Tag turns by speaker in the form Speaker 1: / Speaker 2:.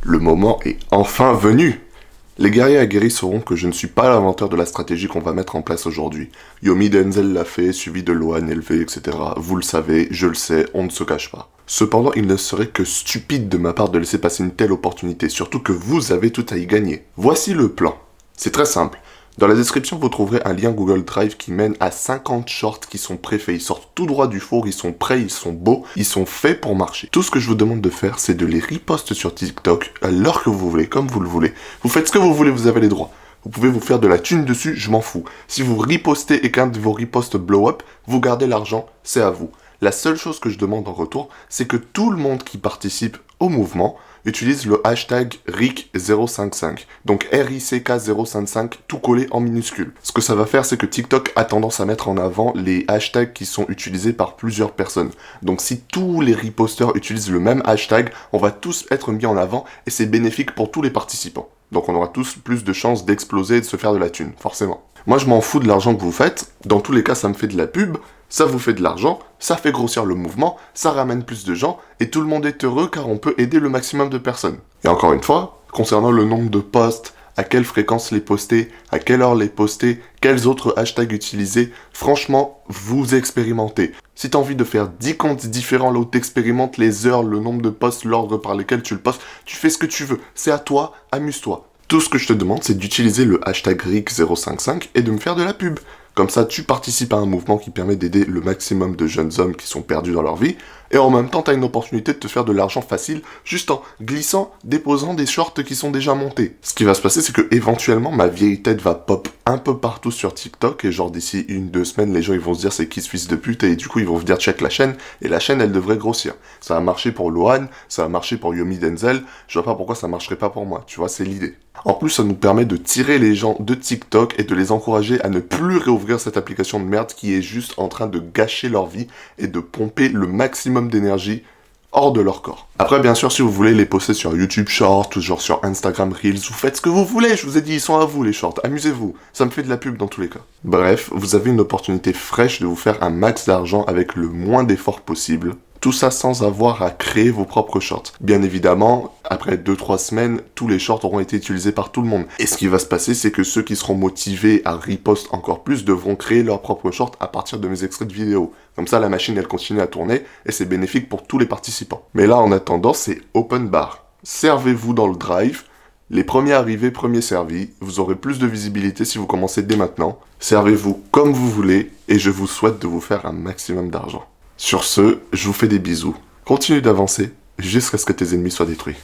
Speaker 1: Le moment est enfin venu. Les guerriers aguerris sauront que je ne suis pas l'inventeur de la stratégie qu'on va mettre en place aujourd'hui. Yomi Denzel l'a fait, suivi de Lohan, élevé, etc. Vous le savez, je le sais, on ne se cache pas. Cependant, il ne serait que stupide de ma part de laisser passer une telle opportunité, surtout que vous avez tout à y gagner. Voici le plan. C'est très simple. Dans la description, vous trouverez un lien Google Drive qui mène à 50 shorts qui sont préfaits. Ils sortent tout droit du four, ils sont prêts, ils sont beaux, ils sont faits pour marcher. Tout ce que je vous demande de faire, c'est de les reposter sur TikTok à l'heure que vous voulez, comme vous le voulez. Vous faites ce que vous voulez, vous avez les droits. Vous pouvez vous faire de la thune dessus, je m'en fous. Si vous ripostez et qu'un de vos reposts blow up, vous gardez l'argent, c'est à vous. La seule chose que je demande en retour, c'est que tout le monde qui participe au mouvement utilise le hashtag RIC055. Donc RICK055, tout collé en minuscule. Ce que ça va faire, c'est que TikTok a tendance à mettre en avant les hashtags qui sont utilisés par plusieurs personnes. Donc si tous les riposters utilisent le même hashtag, on va tous être mis en avant et c'est bénéfique pour tous les participants. Donc on aura tous plus de chances d'exploser et de se faire de la thune, forcément. Moi je m'en fous de l'argent que vous faites, dans tous les cas ça me fait de la pub, ça vous fait de l'argent, ça fait grossir le mouvement, ça ramène plus de gens, et tout le monde est heureux car on peut aider le maximum de personnes. Et encore une fois, concernant le nombre de posts, à quelle fréquence les poster, à quelle heure les poster, quels autres hashtags utiliser, franchement, vous expérimentez. Si t'as envie de faire 10 comptes différents là où t'expérimentes les heures, le nombre de posts, l'ordre par lequel tu le postes, tu fais ce que tu veux. C'est à toi, amuse-toi. Tout ce que je te demande, c'est d'utiliser le hashtag RIC055 et de me faire de la pub. Comme ça, tu participes à un mouvement qui permet d'aider le maximum de jeunes hommes qui sont perdus dans leur vie, et en même temps, tu as une opportunité de te faire de l'argent facile, juste en glissant, déposant des shorts qui sont déjà montés. Ce qui va se passer, c'est que éventuellement, ma vieille tête va pop un peu partout sur TikTok, et genre d'ici 1-2 semaines, les gens ils vont se dire c'est qui ce fils de pute, et du coup ils vont venir check la chaîne, et la chaîne elle devrait grossir. Ça a marché pour Lohan, ça a marché pour Yomi Denzel, je vois pas pourquoi ça marcherait pas pour moi, tu vois, c'est l'idée. En plus, ça nous permet de tirer les gens de TikTok et de les encourager à ne plus réouvrir cette application de merde qui est juste en train de gâcher leur vie et de pomper le maximum d'énergie hors de leur corps. Après, bien sûr, si vous voulez les poster sur YouTube Short ou genre sur Instagram Reels, vous faites ce que vous voulez, je vous ai dit, ils sont à vous les shorts, amusez-vous, ça me fait de la pub dans tous les cas. Bref, vous avez une opportunité fraîche de vous faire un max d'argent avec le moins d'efforts possible. Tout ça sans avoir à créer vos propres shorts. Bien évidemment, après 2-3 semaines, tous les shorts auront été utilisés par tout le monde. Et ce qui va se passer, c'est que ceux qui seront motivés à repost encore plus devront créer leurs propres shorts à partir de mes extraits de vidéos. Comme ça, la machine, elle continue à tourner et c'est bénéfique pour tous les participants. Mais là, en attendant, c'est open bar. Servez-vous dans le drive. Les premiers arrivés, premiers servis. Vous aurez plus de visibilité si vous commencez dès maintenant. Servez-vous comme vous voulez et je vous souhaite de vous faire un maximum d'argent. Sur ce, je vous fais des bisous. Continue d'avancer jusqu'à ce que tes ennemis soient détruits.